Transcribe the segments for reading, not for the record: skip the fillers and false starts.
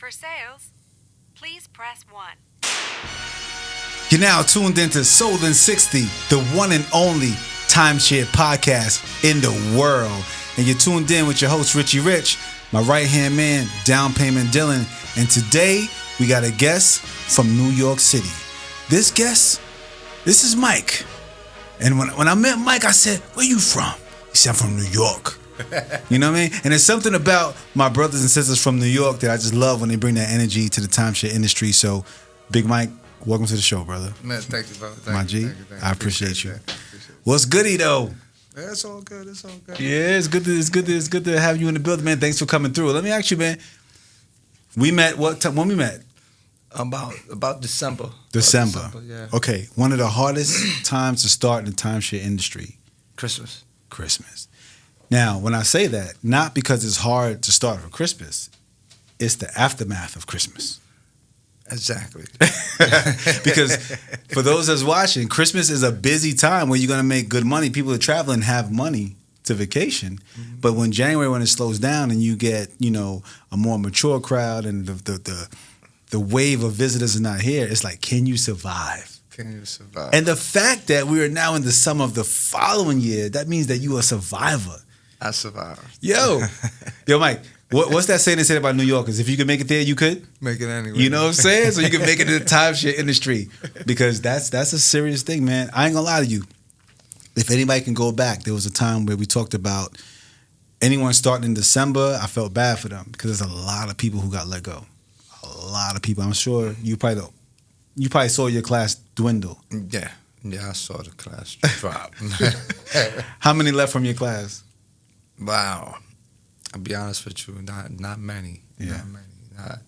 For sales, please press 1. You're now tuned into Soul in 60, the one and only timeshare podcast in the world. And you're tuned in with your host, Richie Rich, my right-hand man, Down Payment Dylan. And today, we got a guest from New York City. This guest, this is Mike. And when I met Mike, I said, where you from? He said, I'm from New York. You know what I mean? And there's something about my brothers and sisters from New York that I just love when they bring that energy to the timeshare industry. So, Big Mike, welcome to the show, brother. Man, thank you, brother. My G, thank you. I appreciate you. What's goody though? Yeah, it's all good. It's all good. Yeah, it's good to have you in the building, man. Thanks for coming through. Let me ask you, man. We met what time? When we met? About December. December. Yeah. Okay, one of the hardest times to start in the timeshare industry. Christmas. Now, when I say that, not because it's hard to start for Christmas, it's the aftermath of Christmas. Exactly. Because for those that's watching, Christmas is a busy time where you're going to make good money. People are traveling, have money to vacation. Mm-hmm. But when January, when it slows down and you get, a more mature crowd and the wave of visitors is not here, it's like, can you survive? And the fact that we are now in the summer of the following year, that means that you are a survivor. I survived. Yo, Mike, what's that saying they said about New Yorkers? If you could make it there, you could make it anywhere. You know what I'm saying? So you can make it in the timeshare industry, because that's a serious thing, man. I ain't gonna lie to you. If anybody can go back, there was a time where we talked about anyone starting in December. I felt bad for them because there's a lot of people who got let go. A lot of people. I'm sure you probably saw your class dwindle. Yeah, I saw the class drop. How many left from your class? Wow, I'll be honest with you, not many. Yeah. Not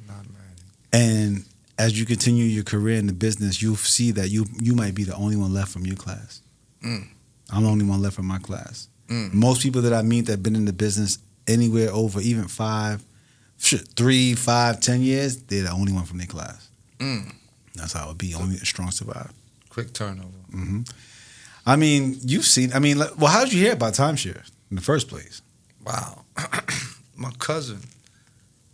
many. And as you continue your career in the business, you'll see that you might be the only one left from your class. I'm the only one left from my class. Most people that I meet that have been in the business anywhere over even 3, 5, 10 years, they're the only one from their class. That's how it would be. Only the strong survive. Quick turnover. Mm-hmm. I mean, how did you hear about timeshare in the first place? Wow. My cousin,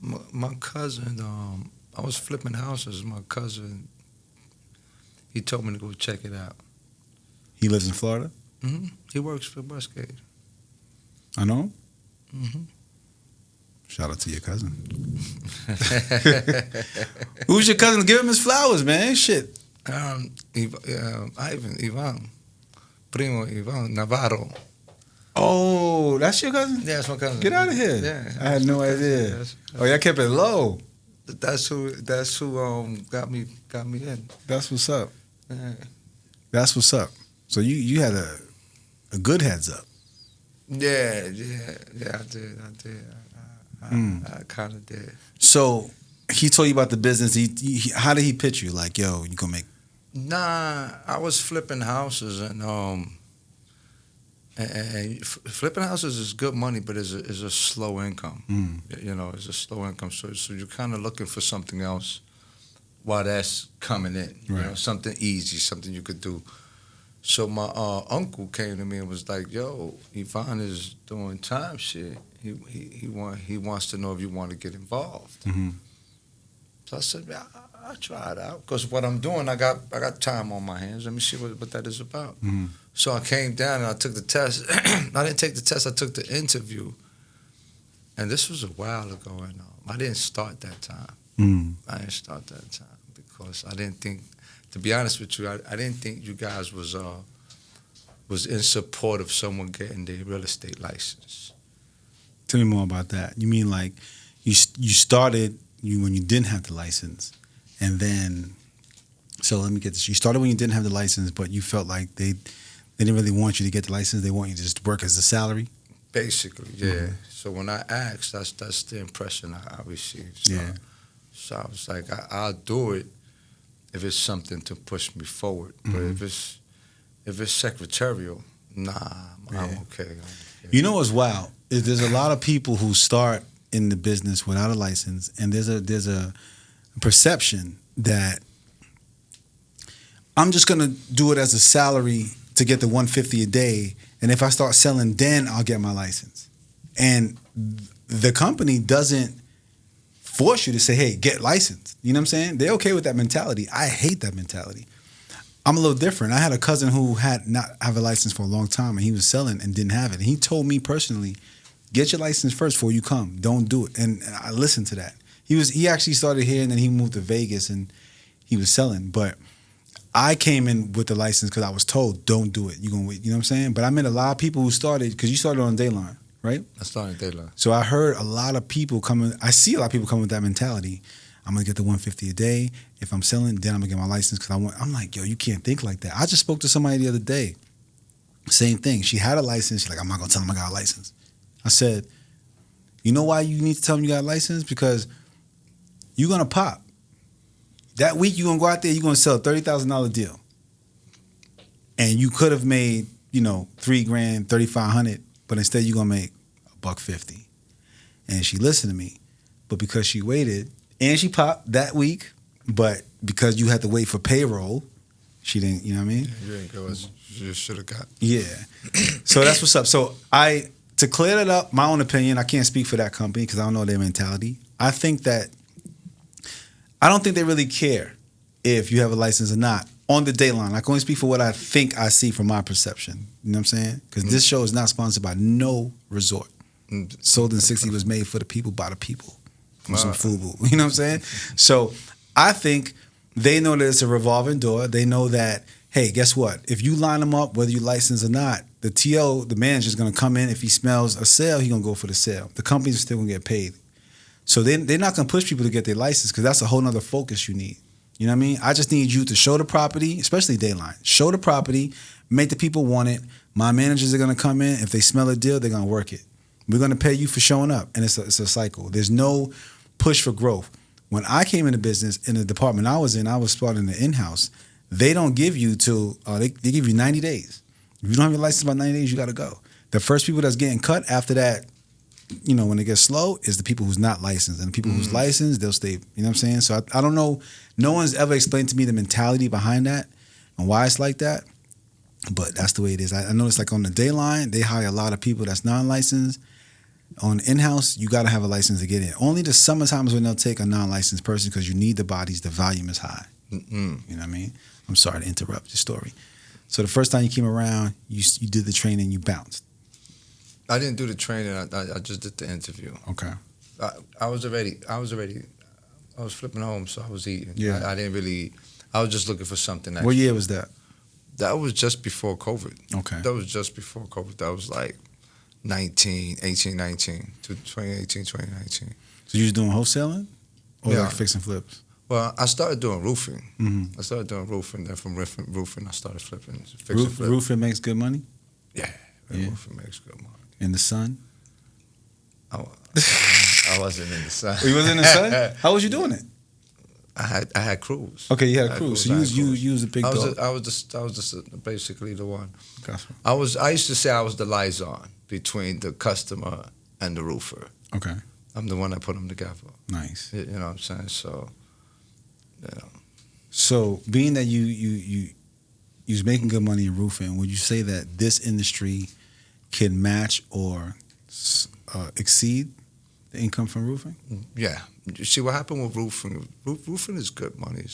I was flipping houses. My cousin, he told me to go check it out. He lives in Florida? Mm-hmm. He works for Westgate. I know. Mm-hmm. Shout out to your cousin. Who's your cousin? Give him his flowers, man. Shit. Ivan. Primo Ivan Navarro. Oh, that's your cousin? Yeah, that's my cousin. Get out of here. Yeah. I had no idea. Y'all kept it low. That's who got me in. That's what's up. Yeah. That's what's up. So you had a good heads up. Yeah, I did. I kind of did. So he told you about the business. How did he pitch you? Like, yo, you gonna make? Nah, I was flipping houses and flipping houses is good money, but is a slow income. It's a slow income. So you're kind of looking for something else while that's coming in. Right. Something easy, something you could do. So my uncle came to me and was like, "Yo, Ivan is doing timeshare. He wants to know if you want to get involved." Mm-hmm. So I said, "Yeah, I'll try it out because what I'm doing, I got time on my hands. Let me see what that is about." Mm-hmm. So I came down and I took the test. I didn't take the test. I took the interview, and this was a while ago. And I didn't start that time. Mm-hmm. I didn't start that time because I didn't think. To be honest with you, I didn't think you guys was in support of someone getting their real estate license. Tell me more about that. You mean like you started when you didn't have the license, and then so let me get this. You started when you didn't have the license, but you felt like they didn't really want you to get the license. They want you to just work as a salary. Basically, yeah. Mm-hmm. So when I asked, that's the impression I received. So, Yeah. So I was like, I'll do it if it's something to push me forward. But if it's secretarial, nah, I'm okay. You know what's wild is there's a lot of people who start in the business without a license, and there's a perception that I'm just gonna do it as a salary to get the $150 a day, and if I start selling, then I'll get my license. And the company doesn't force you to say, hey, get licensed. You know what I'm saying? They're okay with that mentality. I hate that mentality. I'm a little different. I had a cousin who had not have a license for a long time, and he was selling and didn't have it. And he told me personally, get your license first before you come. Don't do it. And I listened to that. He actually started here, and then he moved to Vegas, and he was selling. But I came in with the license because I was told, don't do it. You're going to wait. You know what I'm saying? But I met a lot of people who started, because you started on Dayline, right? I started Dayline. So I heard a lot of people coming. I see a lot of people coming with that mentality. I'm going to get the $150 a day. If I'm selling, then I'm going to get my license because I'm like, yo, you can't think like that. I just spoke to somebody the other day. Same thing. She had a license. She's like, I'm not going to tell them I got a license. I said, you know why you need to tell them you got a license? Because you're going to pop. That week you're going to go out there, you're going to sell a $30,000 deal. And you could have made, $3,000, $3,500, but instead you're going to make $150. And she listened to me. But because she waited, and she popped that week, but because you had to wait for payroll, she didn't, you know what I mean? Yeah, you didn't go as you should have got. Yeah. So that's what's up. So to clear that up, my own opinion, I can't speak for that company because I don't know their mentality. I don't think they really care if you have a license or not on the Dayline. I can only speak for what I think I see from my perception. You know what I'm saying? Because this show is not sponsored by no resort. Sold in 60 was made for the people by the people. Some FUBU. You know what I'm saying? So I think they know that it's a revolving door. They know that, hey, guess what? If you line them up, whether you license or not, the TO, the manager's going to come in. If he smells a sale, he's going to go for the sale. The company's still going to get paid. So they're not going to push people to get their license because that's a whole nother focus you need. You know what I mean? I just need you to show the property, especially Dayline. Show the property, make the people want it. My managers are going to come in. If they smell a deal, they're going to work it. We're going to pay you for showing up. And it's a cycle. There's no push for growth. When I came into business in the department I was in, I was starting the in-house. They don't give you they give you 90 days. If you don't have your license by 90 days, you got to go. The first people that's getting cut after that, when it gets slow, is the people who's not licensed. And the people who's licensed, they'll stay. You know what I'm saying? So I don't know. No one's ever explained to me the mentality behind that and why it's like that. But that's the way it is. I noticed like on the Dayline, they hire a lot of people that's non-licensed. On in-house, you got to have a license to get in. Only the summertimes when they'll take a non-licensed person because you need the bodies, the volume is high. You know what I mean? I'm sorry to interrupt your story. So the first time you came around, you did the training, you bounced. I didn't do the training. I just did the interview. Okay. I was flipping home, so I was eating. Yeah. I didn't really. I was just looking for something. What year was that? That was just before COVID. Okay. That was just before COVID. That was like 19, 2018, 2019. So you was doing wholesaling or Yeah. like fixing flips? Well, I started doing roofing. Mm-hmm. I started doing roofing. Then from roofing, I started fixing flips. Roofing makes good money? Yeah. Roofing makes good money. In the sun? I wasn't in the sun. You wasn't in the sun? How was you doing it? I had crews. Okay, you had a crew. So you was a big dog. I was just basically the one. Gotcha. I used to say I was the liaison between the customer and the roofer. Okay. I'm the one that put them together. Nice. You know what I'm saying? So, So being that you was making good money in roofing, would you say that this industry can match or exceed the income from roofing? Yeah. You see what happened with roofing? Roofing is good money.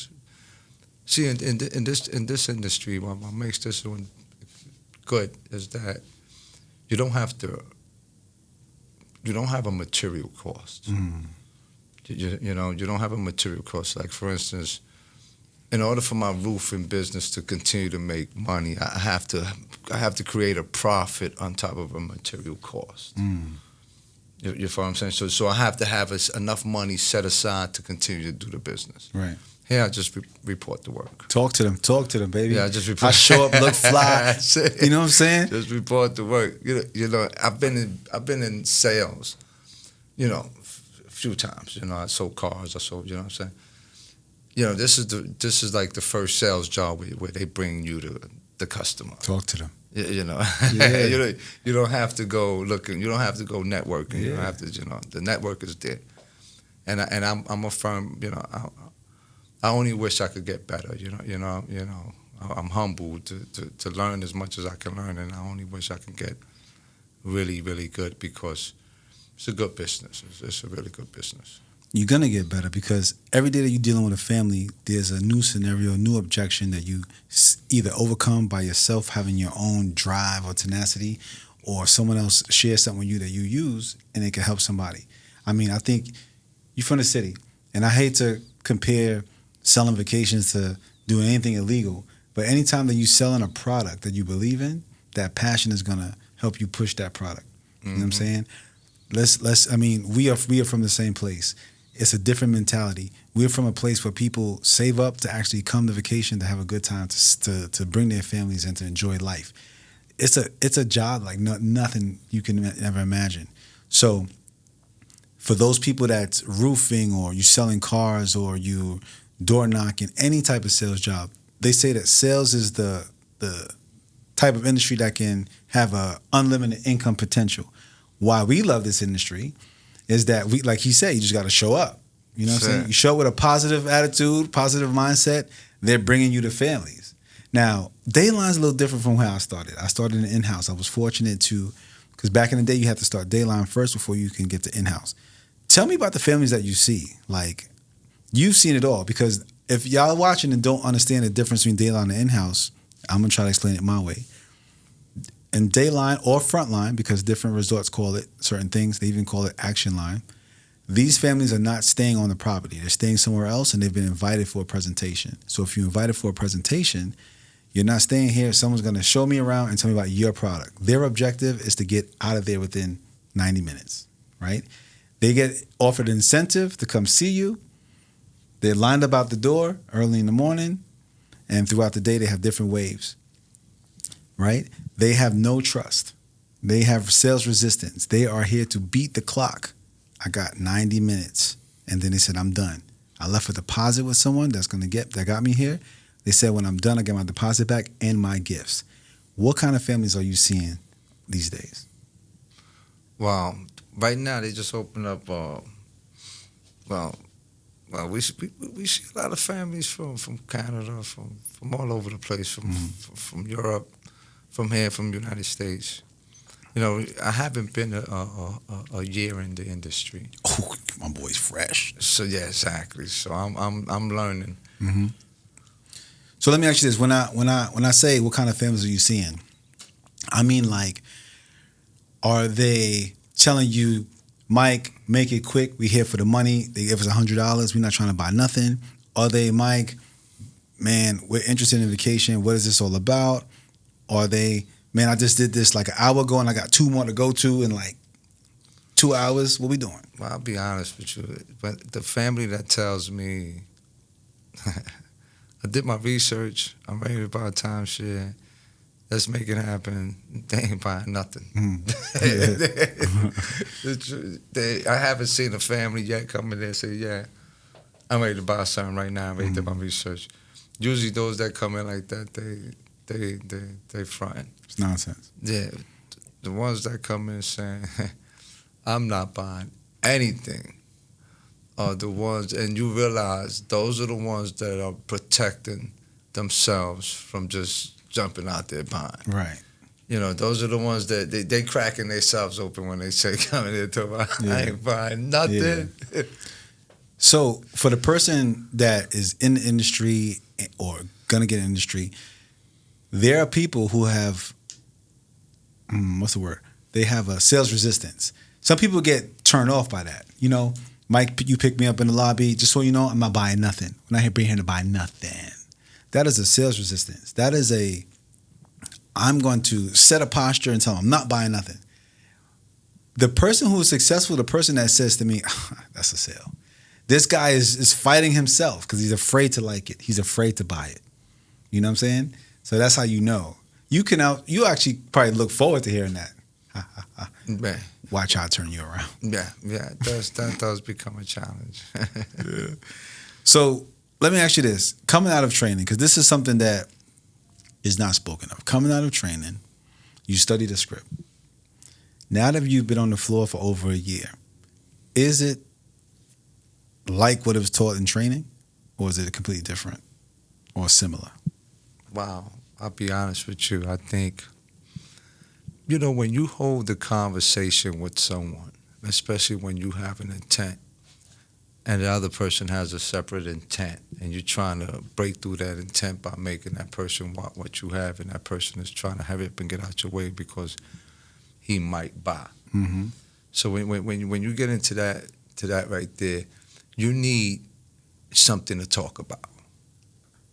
See, in this industry, what makes this one good is that you don't have a material cost. Mm. You don't have a material cost. Like, for instance, in order for my roofing business to continue to make money, I have to create a profit on top of a material cost. Mm. You follow what I'm saying? So I have to have enough money set aside to continue to do the business. Right. Here, I just report the work. Talk to them, baby. Yeah, I just report. I show up, look fly. You know what I'm saying? Just report the work. You know, I've been in sales. A few times. I sold cars. I sold. You know what I'm saying? This is like the first sales job where they bring you the customer. Talk to them. Yeah. You don't have to go looking. You don't have to go networking. Yeah. You don't have to. The network is there, and I'm a firm. I only wish I could get better. I'm humbled to learn as much as I can learn, and I only wish I can get really, really good because it's a good business. It's a really good business. you're going to get better because every day that you're dealing with a family, there's a new scenario, a new objection that you either overcome by yourself having your own drive or tenacity, or someone else shares something with you that you use and it can help somebody. I mean, I think you're from the city, and I hate to compare selling vacations to doing anything illegal, but anytime that you're selling a product that you believe in, that passion is going to help you push that product. You know what I'm saying? I mean, we are from the same place. It's a different mentality. We're from a place where people save up to actually come to vacation to have a good time, to bring their families and to enjoy life. It's a job like nothing you can ever imagine. So for those people that's roofing or you selling cars or you door knocking, any type of sales job, they say that sales is the type of industry that can have a unlimited income potential. Why we love this industry is that we, like he said, you just got to show up. You know what I'm saying? You show up with a positive attitude, positive mindset, they're bringing you the families. Now, Dayline's a little different from how I started. I started in in-house. I was fortunate to, because back in the day, you had to start Dayline first before you can get to in-house. Tell me about the families that you see. Like, you've seen it all, because if y'all watching and don't understand the difference between Dayline and in-house, I'm going to try to explain it my way. In Dayline or Frontline, because different resorts call it certain things, they even call it Action Line, these families are not staying on the property. They're staying somewhere else, and they've been invited for a presentation. So if you're invited for a presentation, you're not staying here. Someone's going to show me around and tell me about your product. Their objective is to get out of there within 90 minutes, right? They get offered an incentive to come see you. They're lined up out the door early in the morning, and throughout the day, they have different waves, right? They have no trust. They have sales resistance. They are here to beat the clock. I got 90 minutes, and then they said, I'm done. I left a deposit with someone that got me here. They said, when I'm done, I get my deposit back and my gifts. What kind of families are you seeing these days? Well, right now they just opened up. We see a lot of families from Canada, from all over the place, from Europe, from here, from the United States. You know, I haven't been a year in the industry. Oh, my boy's fresh. So yeah, exactly. So I'm learning. Mm-hmm. So let me ask you this: when I say what kind of families are you seeing, I mean, like, are they telling you, Mike, make it quick, we here for the money, they give us $100, we're not trying to buy nothing? Are they, Mike, man, we're interested in vacation, what is this all about? Are they, man, I just did this like an hour ago and I got 2 more to go to in like 2 hours, what we doing? Well, I'll be honest with you, but the family that tells me, I did my research, I'm ready to buy a timeshare, let's make it happen, they ain't buying nothing. I haven't seen a family yet come in there and say, yeah, I'm ready to buy something right now, I'm ready to do my research. Usually those that come in like that, they fronting. It's nonsense. Yeah, the ones that come in saying, I'm not buying anything, are the ones, and you realize those are the ones that are protecting themselves from just jumping out there buying. Right. You know, those are the ones that they cracking themselves open when they say, coming in to I ain't buying nothing. Yeah. So for the person that is in the industry or gonna get in the industry, there are people who have, what's the word? They have a sales resistance. Some people get turned off by that. You know, Mike, you picked me up in the lobby. Just so you know, I'm not buying nothing. I'm not here to buy nothing. That is a sales resistance. That is I'm going to set a posture and tell them I'm not buying nothing. The person who is successful, the person that says to me, that's a sale. This guy is fighting himself because he's afraid to like it. He's afraid to buy it. You know what I'm saying? So that's how you know. You actually probably look forward to hearing that. Yeah. Watch how I turn you around. Yeah, that does become a challenge. Yeah. So let me ask you this. Coming out of training, because this is something that is not spoken of. Coming out of training, you study the script. Now that you've been on the floor for over a year, is it like what it was taught in training, or is it completely different or similar? Wow, I'll be honest with you. I think, you know, when you hold the conversation with someone, especially when you have an intent and the other person has a separate intent, and you're trying to break through that intent by making that person want what you have, and that person is trying to hurry up and get out your way because he might buy. Mm-hmm. So when you get into that right there, you need something to talk about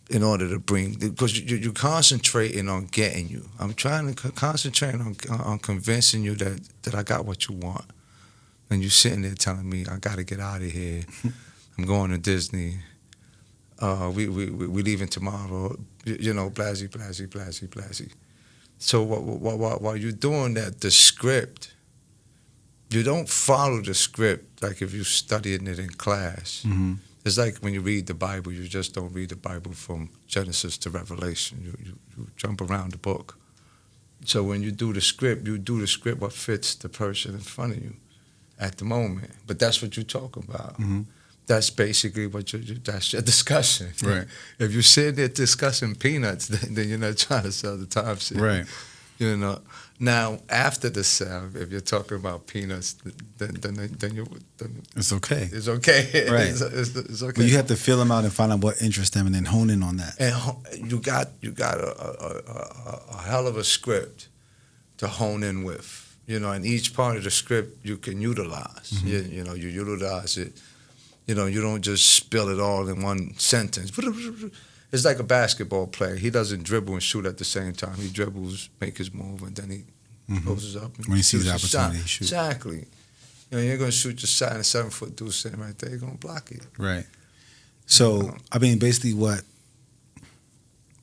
in order to bring, because you're concentrating on getting you. I'm trying to concentrate on convincing you that I got what you want. And you're sitting there telling me, I got to get out of here. I'm going to Disney. We leaving tomorrow. You know, blasey. So while you're doing that, the script, you don't follow the script like if you're studying it in class. Mm-hmm. It's like when you read the Bible, you just don't read the Bible from Genesis to Revelation. You jump around the book. So when you do the script what fits the person in front of you at the moment. But that's what you talk about. Mm-hmm. That's basically what that's your discussion. Right. If you're sitting there discussing peanuts, then you're not trying to sell the timeshare. Right. You know. Now, after the sale, if you're talking about peanuts, then It's okay. it's okay. Right. It's okay. But you have to feel them out and find out what interests them and then hone in on that. And you got a hell of a script to hone in with. You know, and each part of the script you can utilize. Mm-hmm. You know, you utilize it. You know, you don't just spill it all in one sentence. It's like a basketball player. He doesn't dribble and shoot at the same time. He dribbles, make his move, and then he closes up. And When he sees the shoots a opportunity, shot. he shoots. Exactly. You know, you're going to shoot your shot and a 7-foot dude sitting right there. You're going to block it. Right. So, I mean, basically what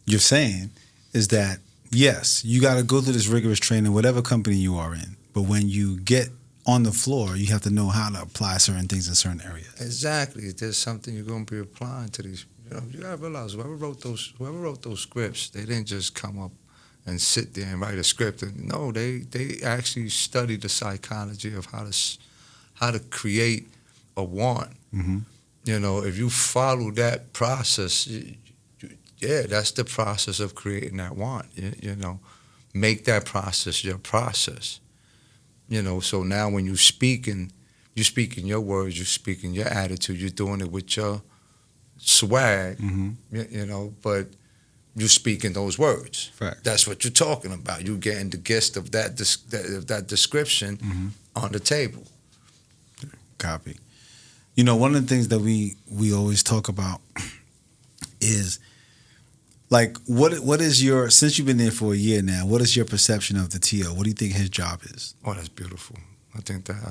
you're saying is that, yes, you got to go through this rigorous training, whatever company you are in. But when you get on the floor, you have to know how to apply certain things in certain areas. Exactly. There's something you're going to be applying to these. You know, you gotta realize whoever wrote those scripts, they didn't just come up and sit there and write a script. And no, they actually studied the psychology of how to create a want. Mm-hmm. You know, if you follow that process, that's the process of creating that want. You know, make that process your process. You know, so now when you speak in your words, you speak in your attitude, you're doing it with your swag, Mm-hmm. you know, but you speak in those words. Fact. That's what you're talking about. You getting the gist of that description on the table. Copy. You know, one of the things that we always talk about is, like, what is your, since you've been there for a year now, what is your perception of the TO? What do you think his job is? Oh, that's beautiful. I think that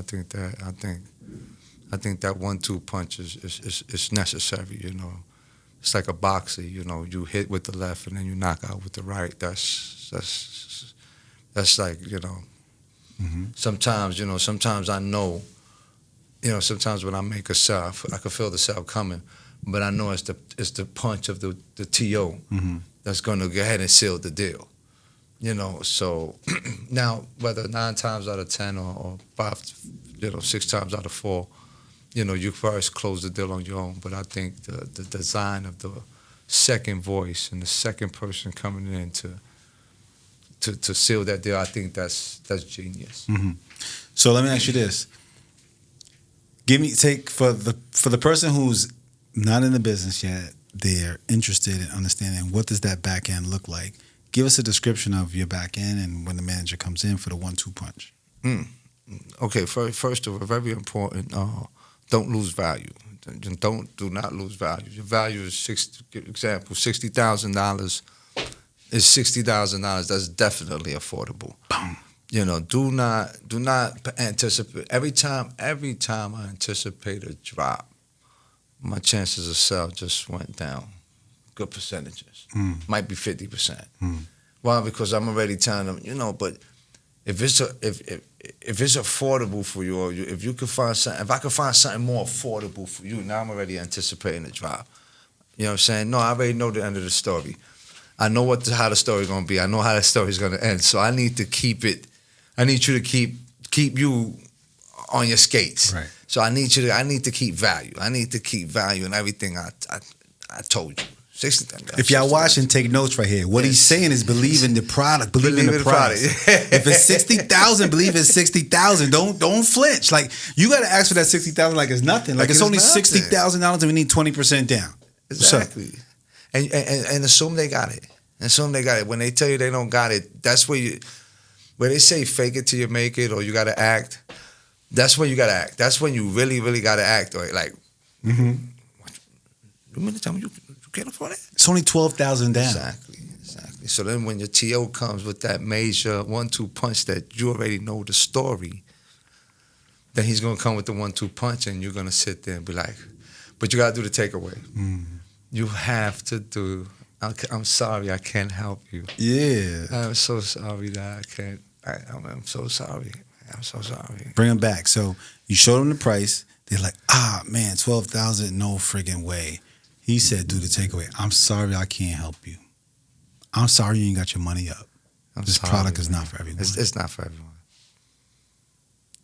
1-2 punch is necessary. You know, it's like a boxer. You know, you hit with the left and then you knock out with the right. That's like, you know. Mm-hmm. Sometimes I know. You know, sometimes when I make a sell, I can feel the sell coming, but I know it's the punch of the TO Mm-hmm. that's going to go ahead and seal the deal. You know, so now whether 9 times out of 10 or 6 times out of 4, you know, you first close the deal on your own. But I think the design of the second voice and the second person coming in to seal that deal, I think that's genius. Mm-hmm. So let me ask you this: for the person who's not in the business yet, they're interested in understanding what does that back end look like. Give us a description of your back end and when the manager comes in for the 1-2 punch. Okay, first of all, very important. Don't lose value. Do not lose value. Your value is $60,000 is $60,000. That's definitely affordable. Boom. You know, do not anticipate. Every time I anticipate a drop, my chances of sell just went down. Good percentages. Might be 50%. Why? Because I'm already telling them, you know, but if it's affordable for you, or if you can find something, if I can find something more affordable for you, now I'm already anticipating the drop. You know what I'm saying? No, I already know the end of the story. I know how the story's gonna be. I know how the story's gonna end. So I need to keep it. I need you to keep you on your skates. Right. So I need to keep value. I need to keep value in everything I told you. If y'all watching, take notes right here. What he's saying is believe in the product, believe in the price. If it's 60,000, believe it's 60,000. Don't flinch. Like you got to ask for that 60,000 like it's nothing. Like it's only $60,000 and we need 20% down. Exactly. And assume they got it. Assume they got it. When they tell you they don't got it, that's where they say fake it till you make it, or you got to act. That's when you got to act. That's when you really, really got to act. Or like, you mean to tell me you can't afford it? It's only 12,000 down. Exactly. So then when your TO comes with that major 1-2 punch that you already know the story, then he's going to come with the 1-2 punch and you're going to sit there and be like, but you got to do the takeaway. You have to do, I'm sorry, I can't help you. Yeah. I'm so sorry that I can't. I'm so sorry. I'm so sorry. Bring them back. So you show them the price. They're like, man, 12,000, no friggin' way. He said, do the takeaway. I'm sorry I can't help you. I'm sorry you ain't got your money up. This product is not for everyone. It's not for everyone.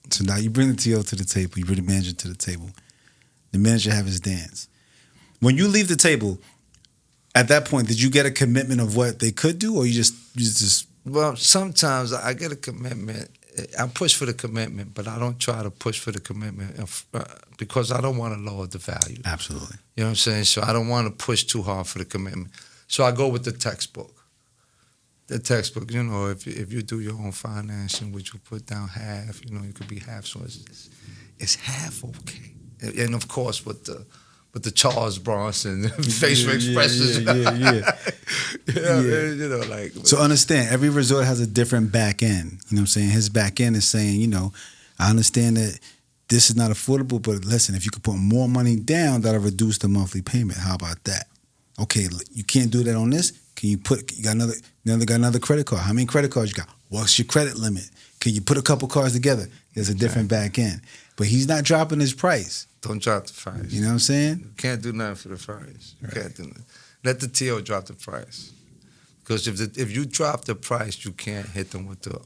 So now you bring the TO to the table. You bring the manager to the table. The manager have his dance. When you leave the table, at that point, did you get a commitment of what they could do, or you just? Well, sometimes I get a commitment. I push for the commitment, but I don't try to push for the commitment because I don't want to lower the value. Absolutely. You know what I'm saying? So I don't want to push too hard for the commitment. So I go with the textbook. The textbook, you know, if you do your own financing, which you put down half, you know, it could be half. So it's half okay. And of course, with the Charles Bronson facial expressions. You know, like. So understand, every resort has a different back end. You know what I'm saying? His back end is saying, you know, I understand that this is not affordable, but listen, if you could put more money down, that'll reduce the monthly payment. How about that? Okay, you can't do that on this. Can you got another credit card? How many credit cards you got? What's your credit limit? Can you put a couple cards together? There's a different back end. But he's not dropping his price. Don't drop the price. You know what I'm saying? You can't do nothing for the price. You right. can't do nothing. Let the TO drop the price. Because if you drop the price, you can't hit them with the.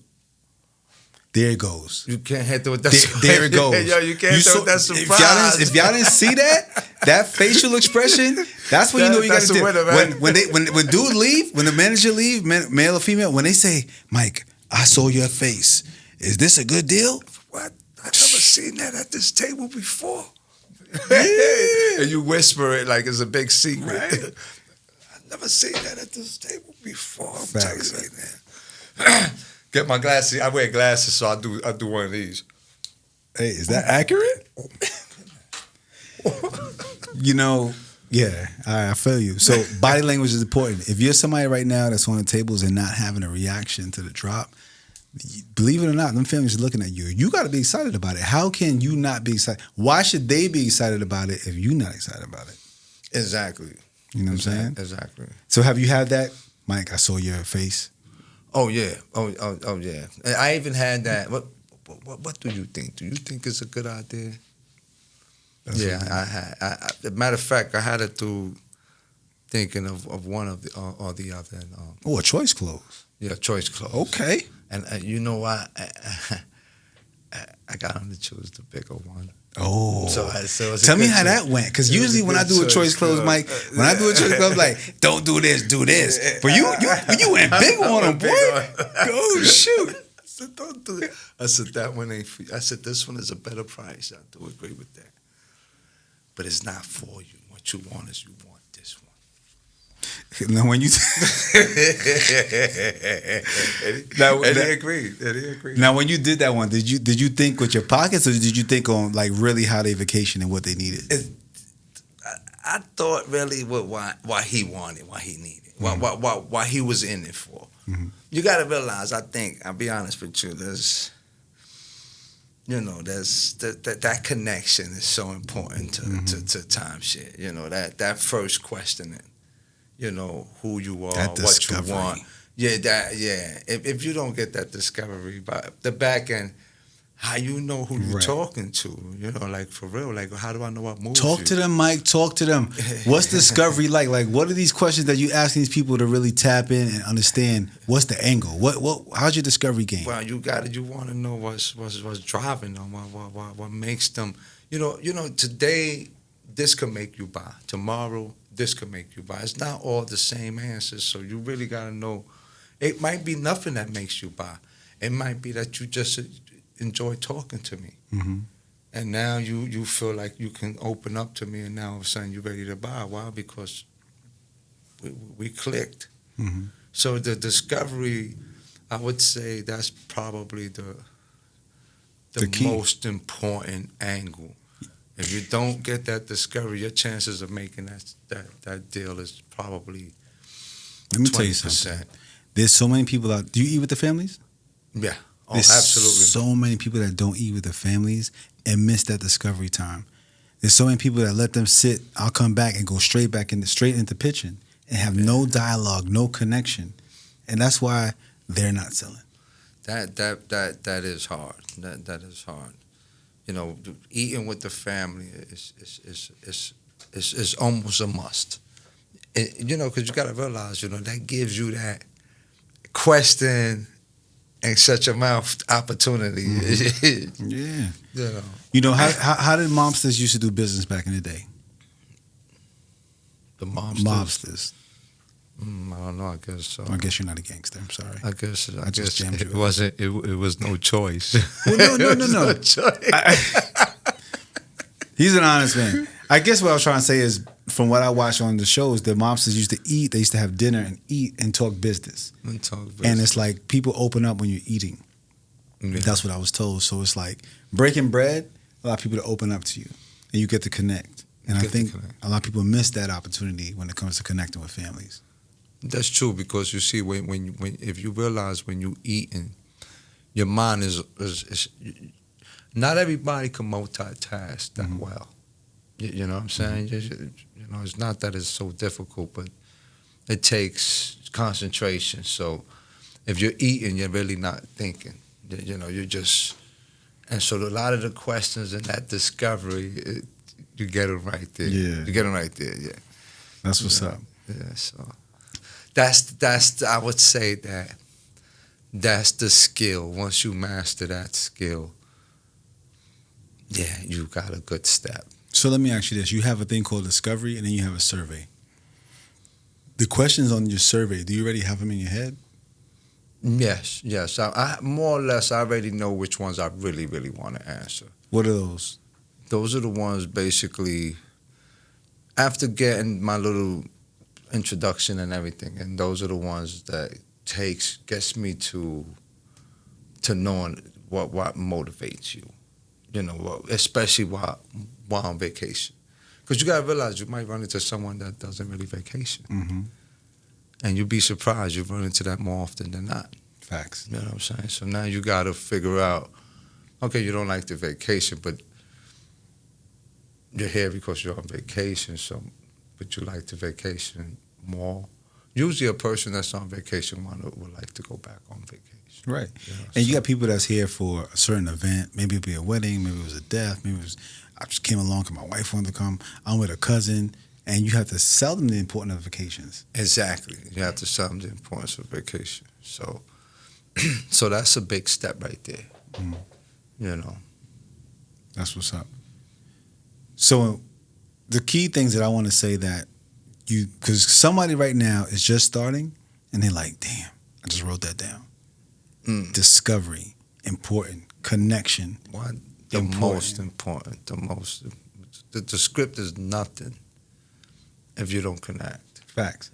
There it goes. You can't hit them with that. There it goes. Yo, you can't hit them with that surprise. If y'all didn't see that facial expression, that's when you know you got to do. When dude leave, when the manager leave, male or female, when they say, Mike, I saw your face. Is this a good deal? What? I've never seen that at this table before. Yeah. And you whisper it like it's a big secret. Right. I've never seen that at this table before. I'm telling you, man. Get my glasses. I wear glasses, so I do one of these. Hey, is that accurate? You know, yeah, I feel you. So body language is important. If you're somebody right now that's on the tables and not having a reaction to the drop, believe it or not, them families are looking at you. You got to be excited about it. How can you not be excited? Why should they be excited about it if you're not excited about it? Exactly. You know what I'm saying? Exactly. So have you had that? Mike, I saw your face. Oh, yeah. Oh, yeah. And I even had that. What do you think? Do you think it's a good idea? I had. As a matter of fact, I had it through thinking of one of the or the other. A choice clothes. Yeah, choice clothes. Okay. And you know what? I got him to choose the bigger one. Oh, so tell me how that went. Because usually when I do a choice clothes, Mike, when I do a choice clothes, I'm like, don't do this, do this. But you went big on him, boy. Go shoot. I said, don't do it. I said, that one ain't for you. I said, this one is a better price. I do agree with that. But it's not for you. What you want is you want this one. Now when you and he agreed. Now when you did that one, did you think with your pockets, or did you think on like really how they vacation and what they needed? I thought really why he wanted, why he needed, why he was in it for. Mm-hmm. You got to realize. I'll be honest with you. There's that connection is so important to timeshare. You know that first questioning. You know who you are, what you want. Yeah, If you don't get that discovery, but the back end, how you know who you're talking to? You know, like for real. Like, how do I know what moves Talk to them, Mike. Talk to them. What's discovery like? Like, what are these questions that you ask these people to really tap in and understand? What's the angle? How's your discovery game? Well, you want to know what's driving them. What makes them. You know. Today this could make you buy. Tomorrow, this could make you buy. It's not all the same answers, so you really got to know. It might be nothing that makes you buy. It might be that you just enjoy talking to me. Mm-hmm. And now you feel like you can open up to me, and now all of a sudden you're ready to buy. Why? Because we clicked. Mm-hmm. So the discovery, I would say that's probably the most important angle. If you don't get that discovery, your chances of making that deal is probably 20%. Let me tell you something. There's so many people out. Do you eat with the families? Yeah. Oh, There's absolutely. so many people that don't eat with their families and miss that discovery time. There's so many people that let them sit. I'll come back and go straight into pitching and have no dialogue, no connection, and that's why they're not selling. That is hard. That is hard. You know, eating with the family is almost a must. You know, because you got to realize, you know, that gives you that question and such a mouth opportunity. Mm-hmm. Yeah. You know. You know, how did mobsters used to do business back in the day? The mobsters. I don't know. I guess so. I guess you're not a gangster. I'm sorry. I guess just jammed you it wasn't. It was no choice. Well, no. No choice. He's an honest man. I guess what I was trying to say is, from what I watch on the shows, the mobsters used to eat. They used to have dinner and eat and talk business. And it's like people open up when you're eating. Yeah. That's what I was told. So it's like breaking bread, a lot of people to open up to you, and you get to connect. And I think a lot of people miss that opportunity when it comes to connecting with families. That's true, because you see, when if you realize when you eating, your mind is not everybody can multitask that well. You know what I'm saying? Mm-hmm. You know, it's not that it's so difficult, but it takes concentration. So if you're eating, you're really not thinking. You know, you're just, and so a lot of the questions in that discovery, you get them right there. Yeah, you get them right there. Yeah, that's what's up. Yeah, so that's I would say that's the skill. Once you master that skill, yeah, you got a good step. So let me ask you this. You have a thing called discovery, and then you have a survey. The questions on your survey, do you already have them in your head? Yes. I more or less, I already know which ones I really, really want to answer. What are those? Those are the ones, basically, after getting my little introduction and everything, and those are the ones that gets me to knowing what motivates you. You know, especially while on vacation. Because you got to realize you might run into someone that doesn't really vacation. Mm-hmm. And you'd be surprised you run into that more often than not. Facts. You know what I'm saying? So now you got to figure out, okay, you don't like the vacation, but you're here because you're on vacation, but you like the vacation more. Usually a person that's on vacation would like to go back on vacation. Right. You know, and you got people that's here for a certain event. Maybe it'll be a wedding. Maybe it was a death. Maybe it was, I just came along because my wife wanted to come. I'm with a cousin. And you have to sell them the importance of vacations. Exactly. You have to sell them the importance of vacation. So so that's a big step right there. Mm. You know. That's what's up. So the key things that I want to say that because somebody right now is just starting and they're like, damn, I just wrote that down. Discovery, important. Connection, the most important. The script is nothing if you don't connect. Facts.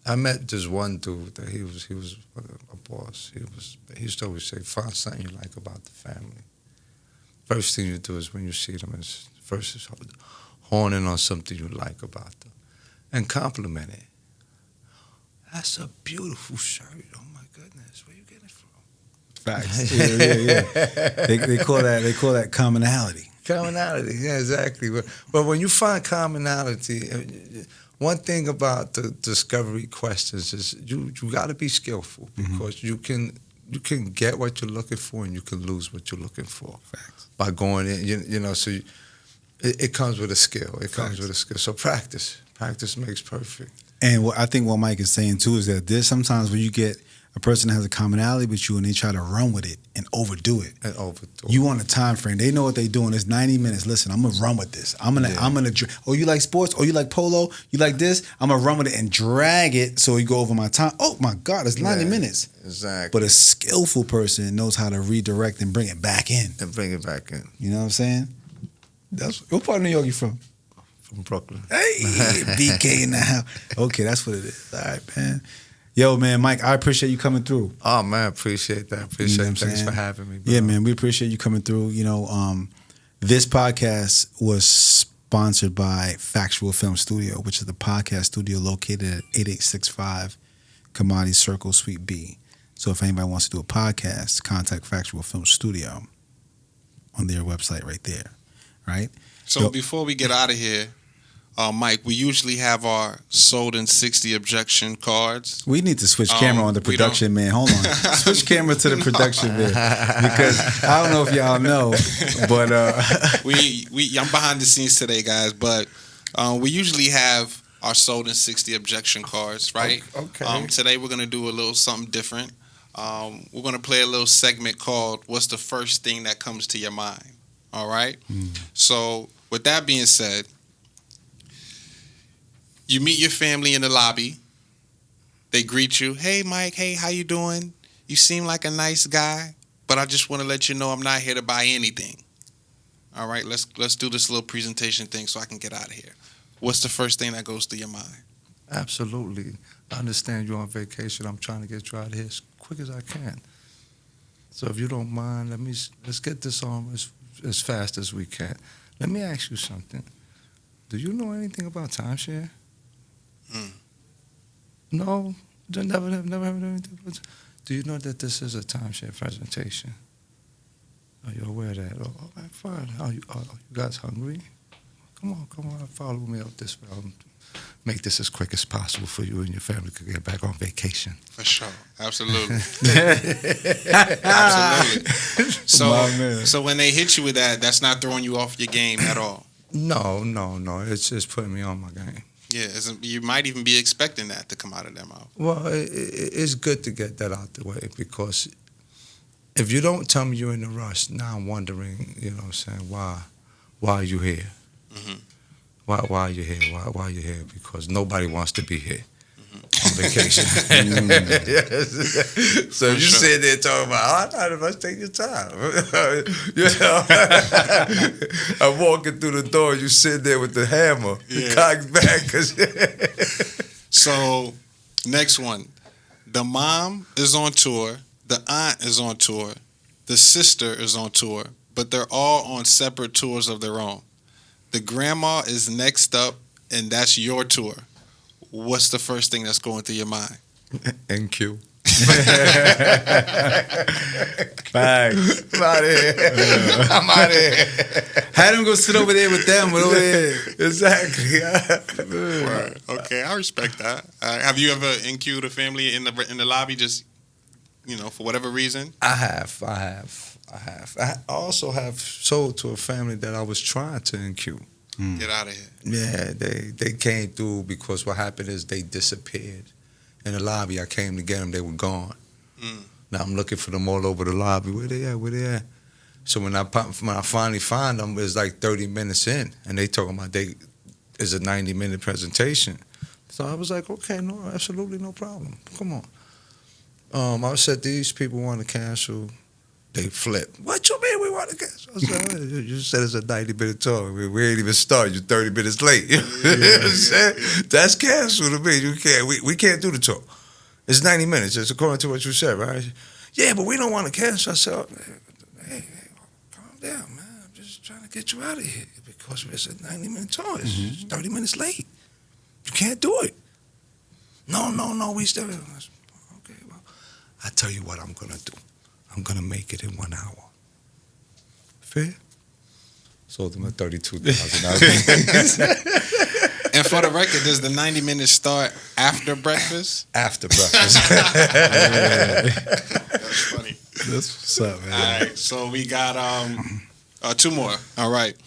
I met this one dude that he was a boss. He used to always say, find something you like about the family. First thing you do is when you see them is horning on something you like about them and compliment it. That's a beautiful shirt. Oh my goodness, where you getting it from? Facts. Yeah. They call that commonality. Commonality, yeah, exactly. But when you find commonality, one thing about the discovery questions is you got to be skillful, because you can get what you're looking for and you can lose what you're looking for. Facts. By going in. You know, so it comes with a skill. It comes Facts. with a skill. So practice makes perfect. And I think what Mike is saying too is that there's sometimes when you get a person has a commonality with you and they try to run with it and overdo it. You want a time frame. They know what they're doing. It's 90 minutes. Listen, I'm gonna run with this. I'm gonna. Oh, you like sports? Oh, you like polo? You like this? I'm gonna run with it and drag it so you go over my time. Oh my God, it's 90 minutes. Exactly. But a skillful person knows how to redirect and bring it back in. You know what I'm saying? What part of New York you from? From Brooklyn. Hey, BK in the house. Okay, that's what it is. All right, man. Yo, man, Mike, I appreciate you coming through. Oh, man, appreciate that. Appreciate it. Thanks for having me, bro. Yeah, man, we appreciate you coming through. You know, this podcast was sponsored by Factual Film Studio, which is the podcast studio located at 8865 Commodity Circle, Suite B. So if anybody wants to do a podcast, contact Factual Film Studio on their website right there, right? So before we get out of here, Mike, we usually have our sold in 60 objection cards. We need to switch camera on the production, man. Hold on. Switch camera to the production, man. Because I don't know if y'all know, but I'm behind the scenes today, guys, but we usually have our sold in 60 objection cards, right? Okay. Today we're going to do a little something different. We're going to play a little segment called What's the First Thing That Comes to Your Mind? All right? So with that being said, you meet your family in the lobby. They greet you. Hey, Mike. Hey, how you doing? You seem like a nice guy, but I just want to let you know I'm not here to buy anything. All right, let's do this little presentation thing so I can get out of here. What's the first thing that goes through your mind? Absolutely. I understand you're on vacation. I'm trying to get you out of here as quick as I can. So if you don't mind, let's get this on as fast as we can. Let me ask you something. Do you know anything about timeshare? No? Never heard anything about. Do you know that this is a timeshare presentation? Are you aware of that? Oh, all right, fine. Are you guys hungry? Come on, follow me up this way. I'll make this as quick as possible for you and your family to get back on vacation. For sure. Absolutely. Absolutely. So when they hit you with that, that's not throwing you off your game at all? No. It's just putting me on my game. Yeah, you might even be expecting that to come out of their mouth. Well, it's good to get that out the way, because if you don't tell me you're in a rush, now I'm wondering, you know what I'm saying, why are you here? Mm-hmm. Why are you here? Why are you here? Because nobody wants to be here on vacation. Yes. So you sit there talking about, I'm not in a rush, take your time. You know? I'm walking through the door, you sit there with the hammer, cocked back. So, next one. The mom is on tour, the aunt is on tour, the sister is on tour, but they're all on separate tours of their own. The grandma is next up, and that's your tour. What's the first thing that's going through your mind? NQ. Facts. I'm out of here. I'm out of here. Had him go sit over there with them. Over there. Exactly. Right. Okay, I respect that. Have you ever NQ'd a family in the lobby just, for whatever reason? I have. I also have sold to a family that I was trying to NQ. Get out of here. Yeah, they came through because what happened is they disappeared. In the lobby, I came to get them. They were gone. Now I'm looking for them all over the lobby. Where they at? So when I finally find them, it's like 30 minutes in, and they talking about it's a 90-minute presentation. So I was like, okay, no, absolutely no problem. Come on. I said, these people want to cancel. They flip. What you mean we want to cancel? I said, you said it's a 90-minute talk. We ain't even started. You're 30 minutes late. You know what I'm saying? That's canceled to me. You can't. We can't do the talk. It's 90 minutes. It's according to what you said, right? Yeah, but we don't want to cancel. I said, hey, calm down, man. I'm just trying to get you out of here because it's a 90-minute talk. It's 30 minutes late. You can't do it. No, we still. Okay, well, I tell you what I'm going to do. I'm going to make it in 1 hour. Fair? Sold them at $32,000. And for the record, does the 90 minutes start after breakfast? After breakfast. That's funny. That's what's up, man. All right, so we got 2 more. All right.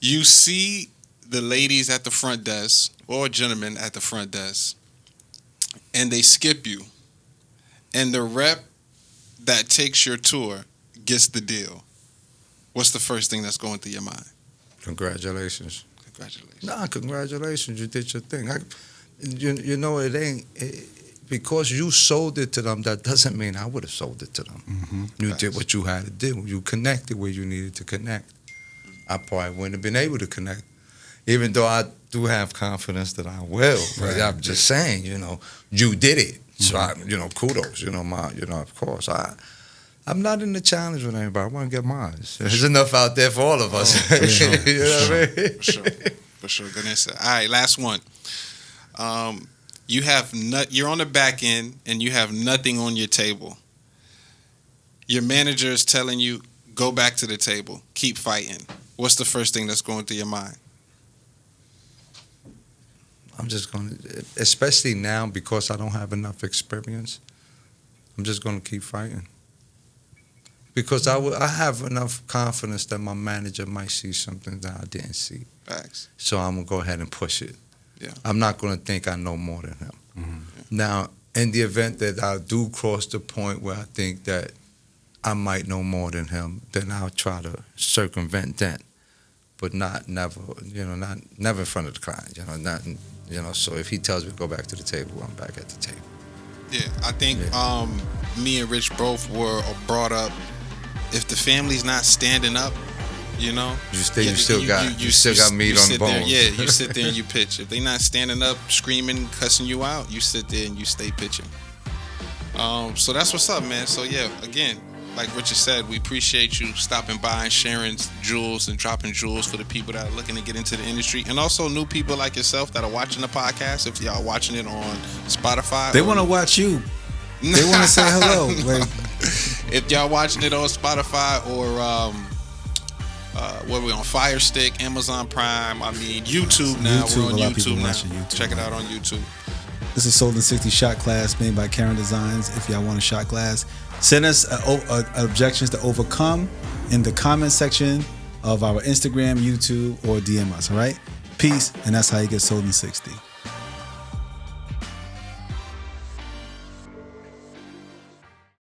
You see the ladies at the front desk or gentlemen at the front desk, and they skip you. and the rep that takes your tour gets the deal, what's the first thing that's going through your mind? Congratulations. Congratulations. Nah, congratulations. You did your thing. You know, because you sold it to them, that doesn't mean I would have sold it to them. Mm-hmm. You Facts. did what you had to do. You connected where you needed to connect. I probably wouldn't have been able to connect, even though I do have confidence that I will. But Right. I'm just saying, you know, you did it. So, kudos. Of course. I'm not in the challenge with anybody. I want to get mine. There's enough out there for all of us. For sure. You know what I mean? For sure. Good answer. All right, last one. You're on the back end and you have nothing on your table. Your manager is telling you, go back to the table, keep fighting. What's the first thing that's going through your mind? I'm just going to, especially now because I don't have enough experience, I'm just going to keep fighting. Because I have enough confidence that my manager might see something that I didn't see. Facts. So I'm going to go ahead and push it. Yeah. I'm not going to think I know more than him. Mm-hmm. Now, in the event that I do cross the point where I think that I might know more than him, then I'll try to circumvent that. But never in front of the client. So if he tells me to go back to the table, I'm back at the table. Yeah, I think me and Rich both were brought up, if the family's not standing up, you still got meat on the bones. You sit there and you pitch. If they not standing up, screaming, cussing you out, you sit there and you stay pitching. So that's what's up, man. So yeah, again, like Richard said, we appreciate you stopping by and sharing jewels and dropping jewels for the people that are looking to get into the industry, and also new people like yourself that are watching the podcast. If y'all watching it on Spotify, They want to watch you. They want to say hello. Like, if y'all watching it on Spotify or what are we on, Fire Stick, Amazon Prime, YouTube now. YouTube, We're on a lot of people YouTube now. watching YouTube. Check it out on YouTube. this is Sold in 60 shot glass made by Karen Designs. If y'all want a shot glass, send us objections to overcome in the comment section of our Instagram, YouTube, or DM us, all right? Peace, and that's how you get Sold in 60.